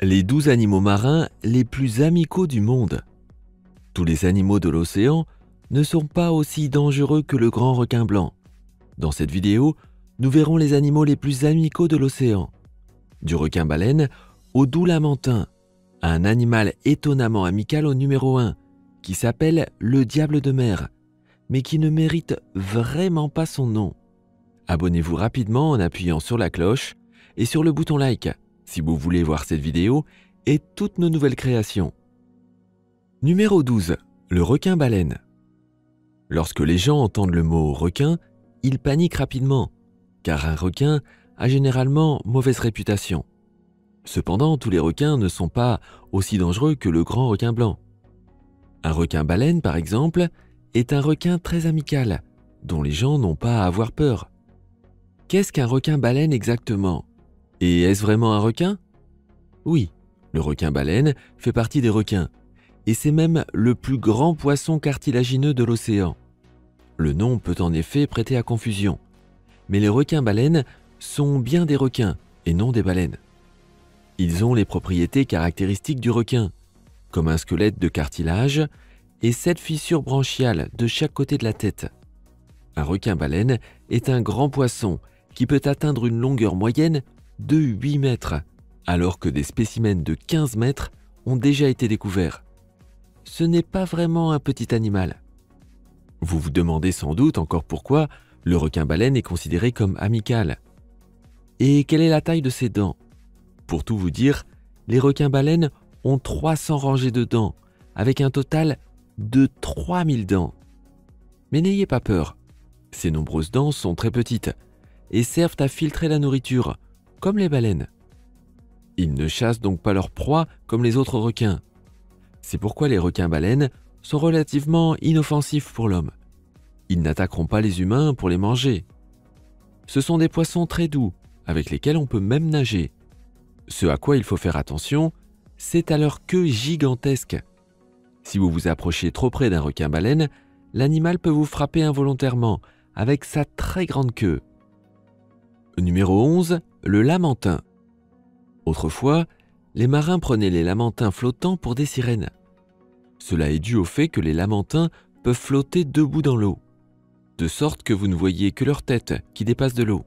Les 12 animaux marins les plus amicaux du monde. Tous les animaux de l'océan ne sont pas aussi dangereux que le grand requin blanc. Dans cette vidéo, nous verrons les animaux les plus amicaux de l'océan. Du requin-baleine au doux lamentin, un animal étonnamment amical au numéro 1, qui s'appelle le diable de mer, mais qui ne mérite vraiment pas son nom. Abonnez-vous rapidement en appuyant sur la cloche et sur le bouton like si vous voulez voir cette vidéo et toutes nos nouvelles créations. Numéro 12. Le requin-baleine. Lorsque les gens entendent le mot requin, ils paniquent rapidement, car un requin a généralement mauvaise réputation. Cependant, tous les requins ne sont pas aussi dangereux que le grand requin blanc. Un requin-baleine, par exemple, est un requin très amical, dont les gens n'ont pas à avoir peur. Qu'est-ce qu'un requin-baleine exactement? Et est-ce vraiment un requin? Oui, le requin-baleine fait partie des requins, et c'est même le plus grand poisson cartilagineux de l'océan. Le nom peut en effet prêter à confusion, mais les requins-baleines sont bien des requins et non des baleines. Ils ont les propriétés caractéristiques du requin, comme un squelette de cartilage et 7 fissures branchiales de chaque côté de la tête. Un requin-baleine est un grand poisson qui peut atteindre une longueur moyenne de 8 mètres, alors que des spécimens de 15 mètres ont déjà été découverts. Ce n'est pas vraiment un petit animal. Vous vous demandez sans doute encore pourquoi le requin-baleine est considéré comme amical. Et quelle est la taille de ses dents? Pour tout vous dire, les requins-baleines ont 300 rangées de dents, avec un total de 3000 dents. Mais n'ayez pas peur, ces nombreuses dents sont très petites et servent à filtrer la nourriture, comme les baleines. Ils ne chassent donc pas leur proie comme les autres requins. C'est pourquoi les requins-baleines sont relativement inoffensifs pour l'homme. Ils n'attaqueront pas les humains pour les manger. Ce sont des poissons très doux, avec lesquels on peut même nager. Ce à quoi il faut faire attention, c'est à leur queue gigantesque. Si vous vous approchez trop près d'un requin-baleine, l'animal peut vous frapper involontairement avec sa très grande queue. Numéro 11. Le lamentin. Autrefois, les marins prenaient les lamantins flottants pour des sirènes. Cela est dû au fait que les lamantins peuvent flotter debout dans l'eau, de sorte que vous ne voyez que leur tête qui dépasse de l'eau.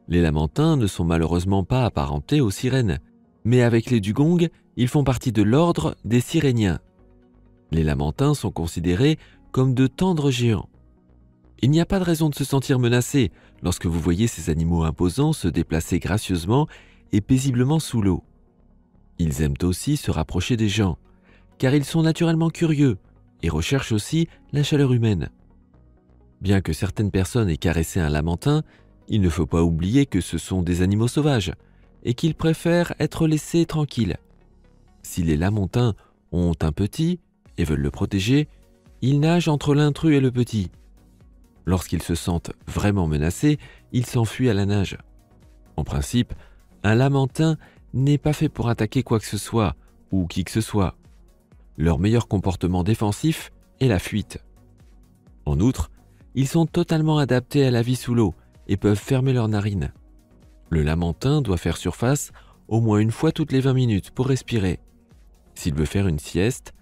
Les lamantins ne sont malheureusement pas apparentés aux sirènes, mais avec les dugongs, ils font partie de l'ordre des siréniens. Les lamantins sont considérés comme de tendres géants. Il n'y a pas de raison de se sentir menacé lorsque vous voyez ces animaux imposants se déplacer gracieusement et paisiblement sous l'eau. Ils aiment aussi se rapprocher des gens, car ils sont naturellement curieux et recherchent aussi la chaleur humaine. Bien que certaines personnes aient caressé un lamentin, il ne faut pas oublier que ce sont des animaux sauvages et qu'ils préfèrent être laissés tranquilles. Si les lamantins ont un petit et veulent le protéger, ils nagent entre l'intrus et le petit. Lorsqu'ils se sentent vraiment menacés, ils s'enfuient à la nage. En principe, un lamentin n'est pas fait pour attaquer quoi que ce soit ou qui que ce soit. Leur meilleur comportement défensif est la fuite. En outre, ils sont totalement adaptés à la vie sous l'eau et peuvent fermer leurs narines. Le lamentin doit faire surface au moins une fois toutes les 20 minutes pour respirer. S'il veut faire une sieste,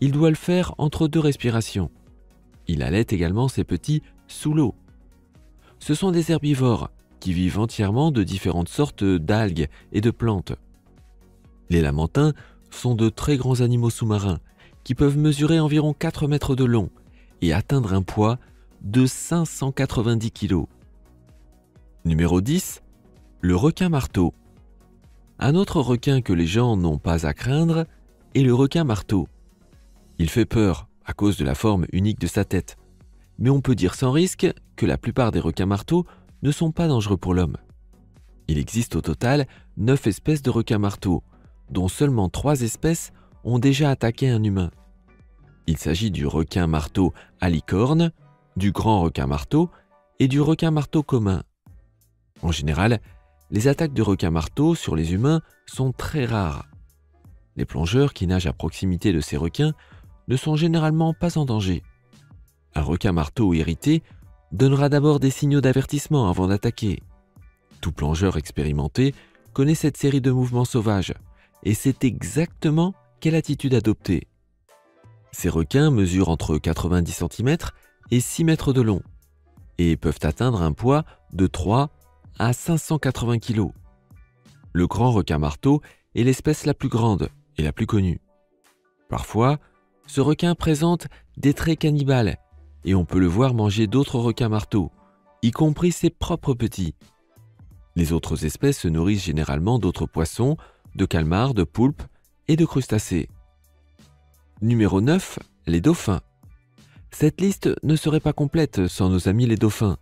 il doit le faire entre 2 respirations. Il allaite également ses petits sous l'eau. Ce sont des herbivores qui vivent entièrement de différentes sortes d'algues et de plantes. Les lamantins sont de très grands animaux sous-marins qui peuvent mesurer environ 4 mètres de long et atteindre un poids de 590 kg. Numéro 10. Le requin-marteau. Un autre requin que les gens n'ont pas à craindre est le requin-marteau. Il fait peur à cause de la forme unique de sa tête, mais on peut dire sans risque que la plupart des requins-marteaux ne sont pas dangereux pour l'homme. Il existe au total 9 espèces de requins-marteaux, dont seulement 3 espèces ont déjà attaqué un humain. Il s'agit du requin-marteau à licorne, du grand requin-marteau et du requin-marteau commun. En général, les attaques de requins-marteaux sur les humains sont très rares. Les plongeurs qui nagent à proximité de ces requins ne sont généralement pas en danger. Un requin-marteau irrité donnera d'abord des signaux d'avertissement avant d'attaquer. Tout plongeur expérimenté connaît cette série de mouvements sauvages et sait exactement quelle attitude adopter. Ces requins mesurent entre 90 cm et 6 mètres de long et peuvent atteindre un poids de 3 à 580 kg. Le grand requin marteau est l'espèce la plus grande et la plus connue. Parfois, ce requin présente des traits cannibales et on peut le voir manger d'autres requins marteaux, y compris ses propres petits. Les autres espèces se nourrissent généralement d'autres poissons, de calmars, de poulpes et de crustacés. Numéro 9. Les dauphins. Cette liste ne serait pas complète sans nos amis les dauphins.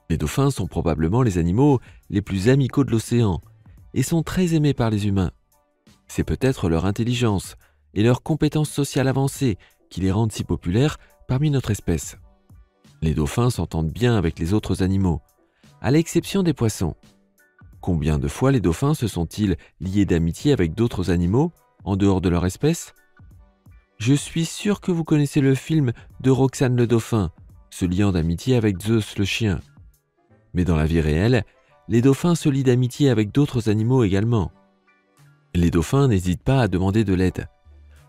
Les dauphins sont probablement les animaux les plus amicaux de l'océan et sont très aimés par les humains. C'est peut-être leur intelligence et leurs compétences sociales avancées qui les rendent si populaires parmi notre espèce. Les dauphins s'entendent bien avec les autres animaux, à l'exception des poissons. Combien de fois les dauphins se sont-ils liés d'amitié avec d'autres animaux en dehors de leur espèce ? Je suis sûr que vous connaissez le film de Roxane le dauphin, se liant d'amitié avec Zeus le chien. Mais dans la vie réelle, les dauphins se lient d'amitié avec d'autres animaux également. Les dauphins n'hésitent pas à demander de l'aide.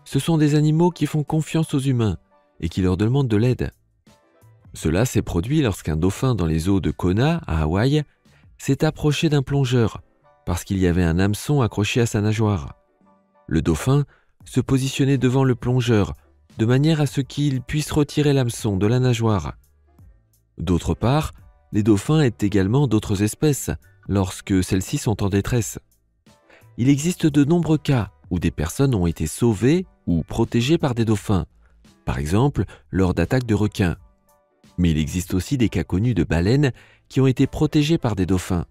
Ce sont des animaux qui font confiance aux humains et qui leur demandent de l'aide. Cela s'est produit lorsqu'un dauphin dans les eaux de Kona, à Hawaï, s'est approché d'un plongeur parce qu'il y avait un hameçon accroché à sa nageoire. Le dauphin se positionnait devant le plongeur de manière à ce qu'il puisse retirer l'hameçon de la nageoire. D'autre part, les dauphins aident également d'autres espèces lorsque celles-ci sont en détresse. Il existe de nombreux cas où des personnes ont été sauvées ou protégées par des dauphins, par exemple lors d'attaques de requins. Mais il existe aussi des cas connus de baleines qui ont été protégées par des dauphins.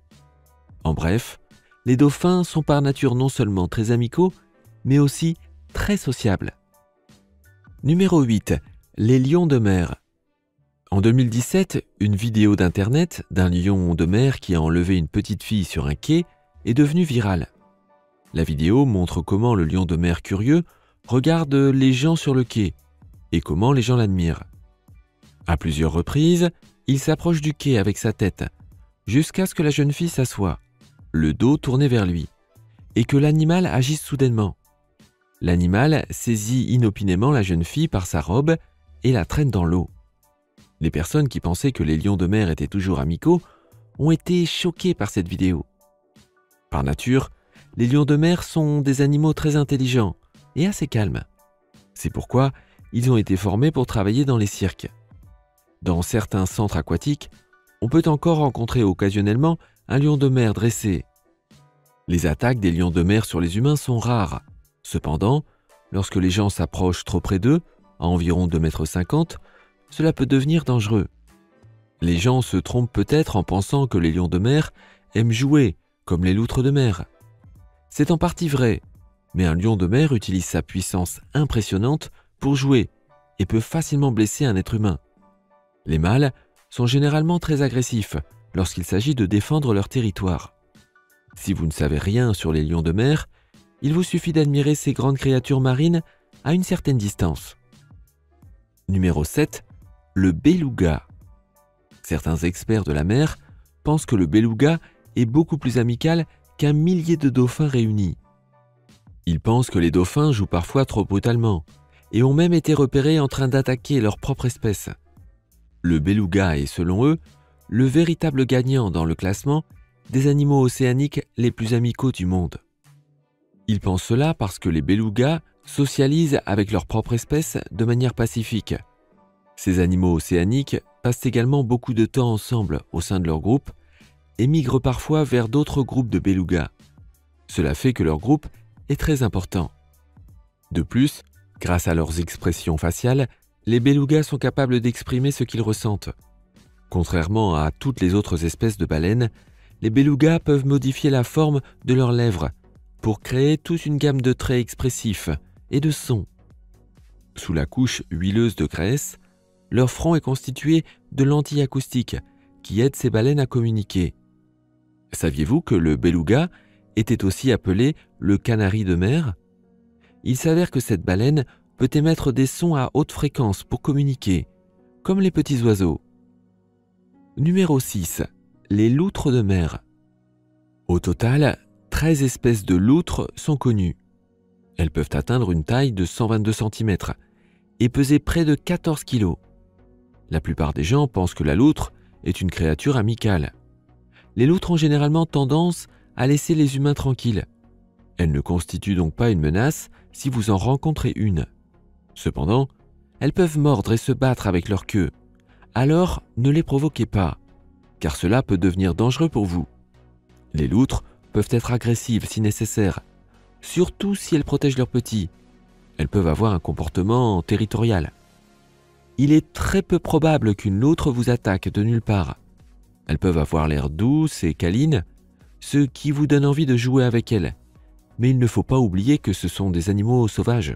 En bref, les dauphins sont par nature non seulement très amicaux, mais aussi très sociables. Numéro 8. Les lions de mer. En 2017, une vidéo d'internet d'un lion de mer qui a enlevé une petite fille sur un quai est devenue virale. La vidéo montre comment le lion de mer curieux regarde les gens sur le quai et comment les gens l'admirent. À plusieurs reprises, il s'approche du quai avec sa tête, jusqu'à ce que la jeune fille s'assoie, le dos tourné vers lui, et que l'animal agisse soudainement. L'animal saisit inopinément la jeune fille par sa robe et la traîne dans l'eau. Les personnes qui pensaient que les lions de mer étaient toujours amicaux ont été choquées par cette vidéo. Par nature, les lions de mer sont des animaux très intelligents et assez calmes. C'est pourquoi ils ont été formés pour travailler dans les cirques. Dans certains centres aquatiques, on peut encore rencontrer occasionnellement un lion de mer dressé. Les attaques des lions de mer sur les humains sont rares. Cependant, lorsque les gens s'approchent trop près d'eux, à environ 2,50 m, cela peut devenir dangereux. Les gens se trompent peut-être en pensant que les lions de mer aiment jouer, comme les loutres de mer. C'est en partie vrai, mais un lion de mer utilise sa puissance impressionnante pour jouer et peut facilement blesser un être humain. Les mâles sont généralement très agressifs lorsqu'il s'agit de défendre leur territoire. Si vous ne savez rien sur les lions de mer, il vous suffit d'admirer ces grandes créatures marines à une certaine distance. Numéro 7. Le beluga. Certains experts de la mer pensent que le beluga est beaucoup plus amical qu'un millier de dauphins réunis. Ils pensent que les dauphins jouent parfois trop brutalement et ont même été repérés en train d'attaquer leur propre espèce. Le beluga est, selon eux, le véritable gagnant dans le classement des animaux océaniques les plus amicaux du monde. Ils pensent cela parce que les belugas socialisent avec leur propre espèce de manière pacifique. Ces animaux océaniques passent également beaucoup de temps ensemble au sein de leur groupe et migrent parfois vers d'autres groupes de belugas. Cela fait que leur groupe est très important. De plus, grâce à leurs expressions faciales, les belugas sont capables d'exprimer ce qu'ils ressentent. Contrairement à toutes les autres espèces de baleines, les belugas peuvent modifier la forme de leurs lèvres pour créer toute une gamme de traits expressifs et de sons. Sous la couche huileuse de graisse, leur front est constitué de lentilles acoustiques qui aident ces baleines à communiquer. Saviez-vous que le beluga était aussi appelé le canari de mer ? Il s'avère que cette baleine peut émettre des sons à haute fréquence pour communiquer, comme les petits oiseaux. Numéro 6. Les loutres de mer. Au total, 13 espèces de loutres sont connues. Elles peuvent atteindre une taille de 122 cm et peser près de 14 kg. La plupart des gens pensent que la loutre est une créature amicale. Les loutres ont généralement tendance à laisser les humains tranquilles. Elles ne constituent donc pas une menace si vous en rencontrez une. Cependant, elles peuvent mordre et se battre avec leur queue. Alors, ne les provoquez pas, car cela peut devenir dangereux pour vous. Les loutres peuvent être agressives si nécessaire, surtout si elles protègent leurs petits. Elles peuvent avoir un comportement territorial. Il est très peu probable qu'une loutre vous attaque de nulle part. Elles peuvent avoir l'air douces et câlines, ce qui vous donne envie de jouer avec elles. Mais il ne faut pas oublier que ce sont des animaux sauvages.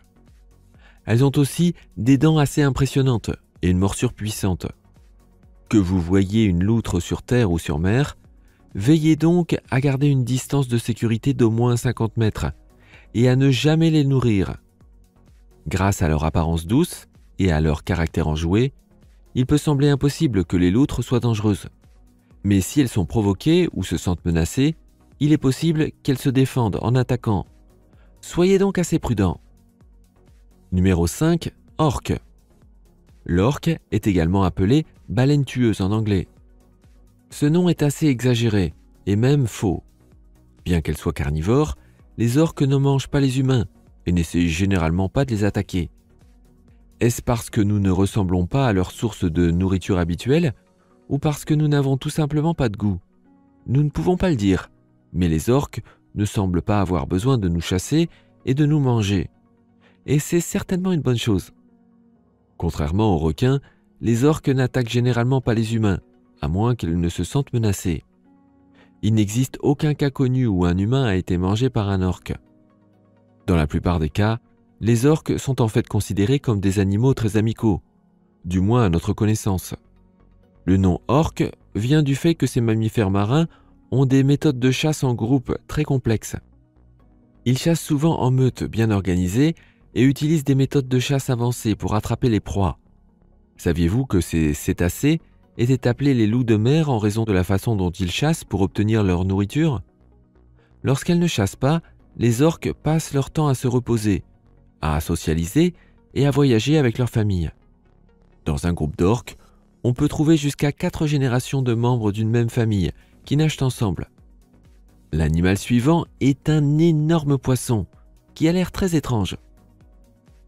Elles ont aussi des dents assez impressionnantes et une morsure puissante. Que vous voyiez une loutre sur terre ou sur mer, veillez donc à garder une distance de sécurité d'au moins 50 mètres et à ne jamais les nourrir. Grâce à leur apparence douce et à leur caractère enjoué, il peut sembler impossible que les loutres soient dangereuses. Mais si elles sont provoquées ou se sentent menacées, il est possible qu'elles se défendent en attaquant. Soyez donc assez prudent. Numéro 5. Orque. L'orque est également appelée baleine tueuse en anglais. Ce nom est assez exagéré et même faux. Bien qu'elles soient carnivores, les orques ne mangent pas les humains et n'essayent généralement pas de les attaquer. Est-ce parce que nous ne ressemblons pas à leur source de nourriture habituelle ou parce que nous n'avons tout simplement pas de goût? Nous ne pouvons pas le dire, mais les orques ne semblent pas avoir besoin de nous chasser et de nous manger. Et c'est certainement une bonne chose. Contrairement aux requins, les orques n'attaquent généralement pas les humains, à moins qu'ils ne se sentent menacés. Il n'existe aucun cas connu où un humain a été mangé par un orque. Dans la plupart des cas, les orques sont en fait considérés comme des animaux très amicaux, du moins à notre connaissance. Le nom orque vient du fait que ces mammifères marins ont des méthodes de chasse en groupe très complexes. Ils chassent souvent en meute bien organisée et utilisent des méthodes de chasse avancées pour attraper les proies. Saviez-vous que ces cétacés étaient appelés les loups de mer en raison de la façon dont ils chassent pour obtenir leur nourriture? Lorsqu'elles ne chassent pas, les orques passent leur temps à se reposer, à socialiser et à voyager avec leur famille. Dans un groupe d'orques, on peut trouver jusqu'à 4 générations de membres d'une même famille qui nagent ensemble. L'animal suivant est un énorme poisson qui a l'air très étrange.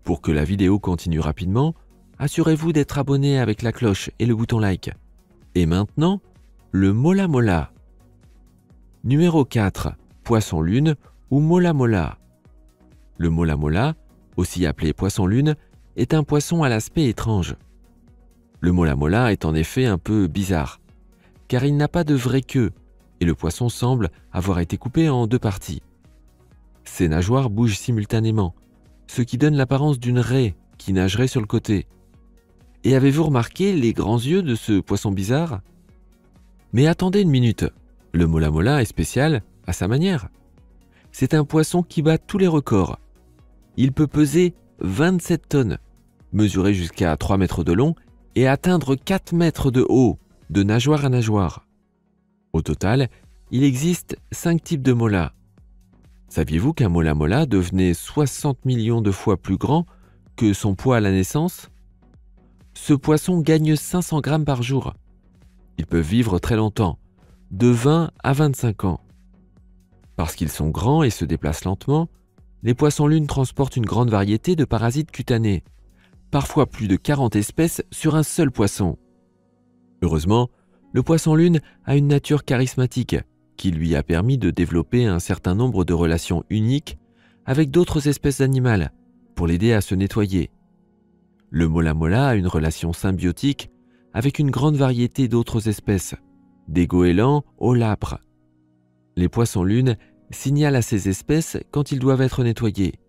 Pour que la vidéo continue rapidement, assurez-vous d'être abonné avec la cloche et le bouton like. Et maintenant, le mola mola. Numéro 4. Poisson lune ou mola mola. Le mola mola, aussi appelé poisson lune, est un poisson à l'aspect étrange. Le mola mola est en effet un peu bizarre, car il n'a pas de vraie queue et le poisson semble avoir été coupé en 2 parties. Ses nageoires bougent simultanément, ce qui donne l'apparence d'une raie qui nagerait sur le côté. Et avez-vous remarqué les grands yeux de ce poisson bizarre? Mais attendez une minute, le mola mola est spécial à sa manière. C'est un poisson qui bat tous les records. Il peut peser 27 tonnes, mesurer jusqu'à 3 mètres de long et atteindre 4 mètres de haut, de nageoire à nageoire. Au total, il existe 5 types de molas. Saviez-vous qu'un mola mola devenait 60 millions de fois plus grand que son poids à la naissance? Ce poisson gagne 500 grammes par jour. Ils peuvent vivre très longtemps, de 20 à 25 ans. Parce qu'ils sont grands et se déplacent lentement, les poissons-lunes transportent une grande variété de parasites cutanés, parfois plus de 40 espèces sur un seul poisson. Heureusement, le poisson-lune a une nature charismatique qui lui a permis de développer un certain nombre de relations uniques avec d'autres espèces animales pour l'aider à se nettoyer. Le mola mola a une relation symbiotique avec une grande variété d'autres espèces, des goélands aux lapres. Les poissons-lunes signalent à ces espèces quand ils doivent être nettoyés.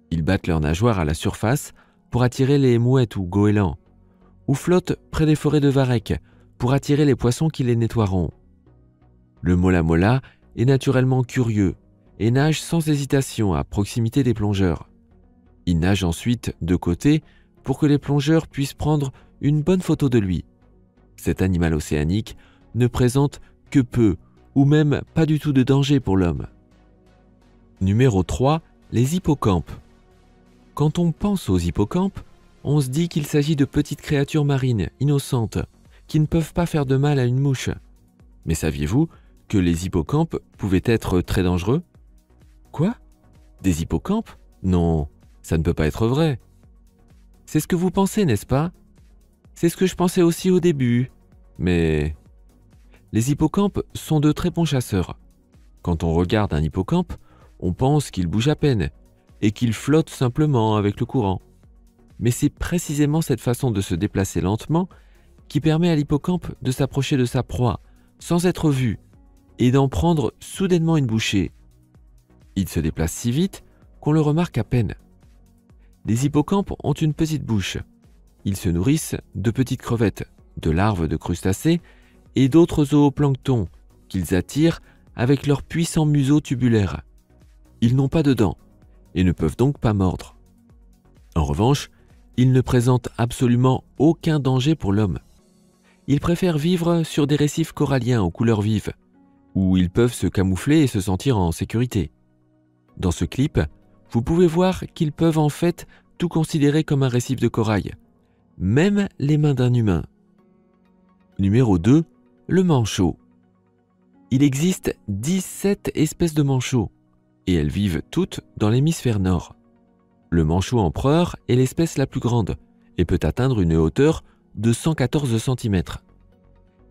Ils battent leurs nageoires à la surface pour attirer les mouettes ou goélands, ou flottent près des forêts de varech pour attirer les poissons qui les nettoieront. Le mola mola est naturellement curieux et nage sans hésitation à proximité des plongeurs. Il nage ensuite de côté pour que les plongeurs puissent prendre une bonne photo de lui. Cet animal océanique ne présente que peu ou même pas du tout de danger pour l'homme. Numéro 3, les hippocampes. Quand on pense aux hippocampes, on se dit qu'il s'agit de petites créatures marines, innocentes, qui ne peuvent pas faire de mal à une mouche. Mais saviez-vous que les hippocampes pouvaient être très dangereux? Quoi? Des hippocampes? Non, ça ne peut pas être vrai. C'est ce que vous pensez, n'est-ce pas? C'est ce que je pensais aussi au début. Mais les hippocampes sont de très bons chasseurs. Quand on regarde un hippocampe, on pense qu'il bouge à peine et qu'il flotte simplement avec le courant. Mais c'est précisément cette façon de se déplacer lentement qui permet à l'hippocampe de s'approcher de sa proie sans être vu et d'en prendre soudainement une bouchée. Il se déplace si vite qu'on le remarque à peine. Les hippocampes ont une petite bouche. Ils se nourrissent de petites crevettes, de larves de crustacés et d'autres zooplanctons qu'ils attirent avec leur puissant museau tubulaire. Ils n'ont pas de dents et ne peuvent donc pas mordre. En revanche, ils ne présentent absolument aucun danger pour l'homme. Ils préfèrent vivre sur des récifs coralliens aux couleurs vives, où ils peuvent se camoufler et se sentir en sécurité. Dans ce clip, vous pouvez voir qu'ils peuvent en fait tout considérer comme un récif de corail, même les mains d'un humain. Numéro 2, le manchot. Il existe 17 espèces de manchots, et elles vivent toutes dans l'hémisphère nord. Le manchot empereur est l'espèce la plus grande et peut atteindre une hauteur de 114 cm.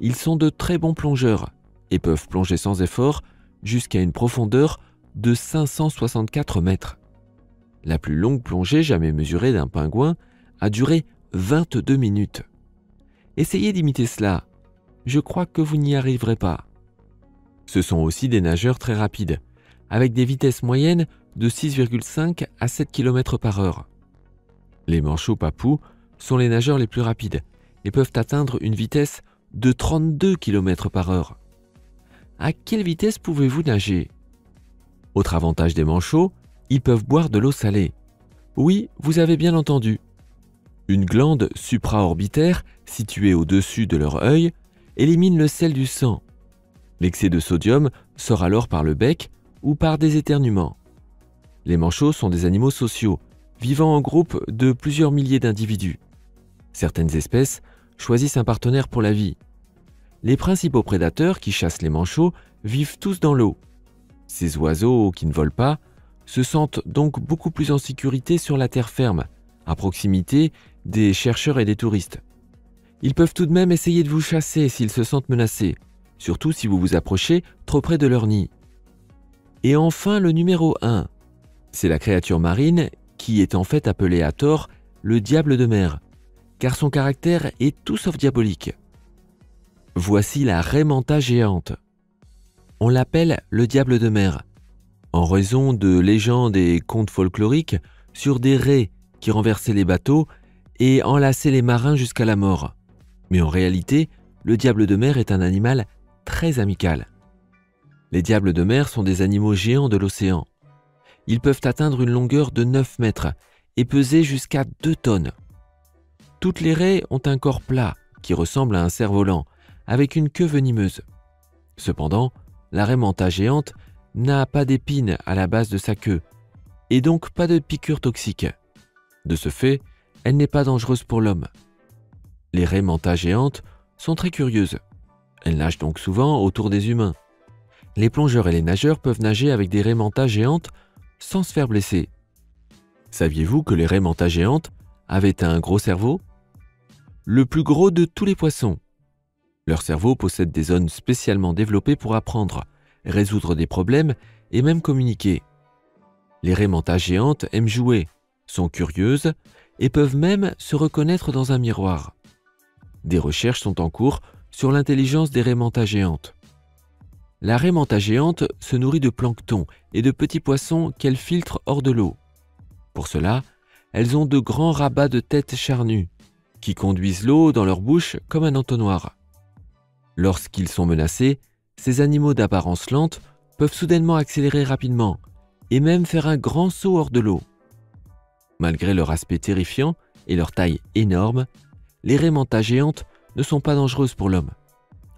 Ils sont de très bons plongeurs et peuvent plonger sans effort jusqu'à une profondeur de 564 mètres. La plus longue plongée jamais mesurée d'un pingouin a duré 22 minutes. Essayez d'imiter cela, je crois que vous n'y arriverez pas. Ce sont aussi des nageurs très rapides, avec des vitesses moyennes de 6,5 à 7 km par heure. Les manchots papous sont les nageurs les plus rapides et peuvent atteindre une vitesse de 32 km par heure. À quelle vitesse pouvez-vous nager? Autre avantage des manchots, ils peuvent boire de l'eau salée. Oui, vous avez bien entendu. Une glande supraorbitaire, située au-dessus de leur œil, élimine le sel du sang. L'excès de sodium sort alors par le bec ou par des éternuements. Les manchots sont des animaux sociaux, vivant en groupe de plusieurs milliers d'individus. Certaines espèces choisissent un partenaire pour la vie. Les principaux prédateurs qui chassent les manchots vivent tous dans l'eau. Ces oiseaux qui ne volent pas se sentent donc beaucoup plus en sécurité sur la terre ferme, à proximité des chercheurs et des touristes. Ils peuvent tout de même essayer de vous chasser s'ils se sentent menacés, surtout si vous vous approchez trop près de leur nid. Et enfin le numéro 1, c'est la créature marine qui est en fait appelée à tort le diable de mer, car son caractère est tout sauf diabolique. Voici la raie manta géante. On l'appelle le diable de mer, en raison de légendes et contes folkloriques sur des raies qui renversaient les bateaux et enlaçaient les marins jusqu'à la mort. Mais en réalité, le diable de mer est un animal très amical. Les diables de mer sont des animaux géants de l'océan. Ils peuvent atteindre une longueur de 9 mètres et peser jusqu'à 2 tonnes. Toutes les raies ont un corps plat qui ressemble à un cerf-volant, avec une queue venimeuse. Cependant, la raie manta géante n'a pas d'épines à la base de sa queue, et donc pas de piqûres toxiques. De ce fait, elle n'est pas dangereuse pour l'homme. Les raies manta géantes sont très curieuses. Elles nagent donc souvent autour des humains. Les plongeurs et les nageurs peuvent nager avec des raies manta géantes sans se faire blesser. Saviez-vous que les raies manta géantes avaient un gros cerveau? Le plus gros de tous les poissons. Leur cerveau possède des zones spécialement développées pour apprendre, résoudre des problèmes et même communiquer. Les raies manta géantes aiment jouer, sont curieuses et peuvent même se reconnaître dans un miroir. Des recherches sont en cours sur l'intelligence des raies manta géantes. La raie manta géante se nourrit de plancton et de petits poissons qu'elle filtre hors de l'eau. Pour cela, elles ont de grands rabats de tête charnus qui conduisent l'eau dans leur bouche comme un entonnoir. Lorsqu'ils sont menacés, ces animaux d'apparence lente peuvent soudainement accélérer rapidement et même faire un grand saut hors de l'eau. Malgré leur aspect terrifiant et leur taille énorme, les raies manta géantes ne sont pas dangereuses pour l'homme.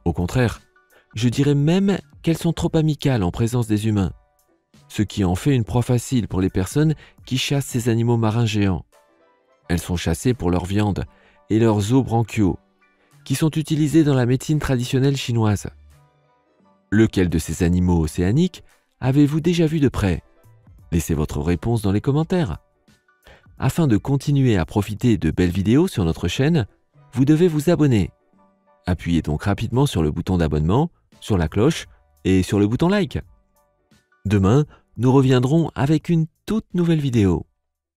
Au contraire, je dirais même qu'elles sont trop amicales en présence des humains. ce qui en fait une proie facile pour les personnes qui chassent ces animaux marins géants. Elles sont chassées pour leur viande et leurs os branchiaux, qui sont utilisés dans la médecine traditionnelle chinoise. Lequel de ces animaux océaniques avez-vous déjà vu de près? Laissez votre réponse dans les commentaires. Afin de continuer à profiter de belles vidéos sur notre chaîne, vous devez vous abonner. Appuyez donc rapidement sur le bouton d'abonnement, sur la cloche et sur le bouton like. Demain, nous reviendrons avec une toute nouvelle vidéo.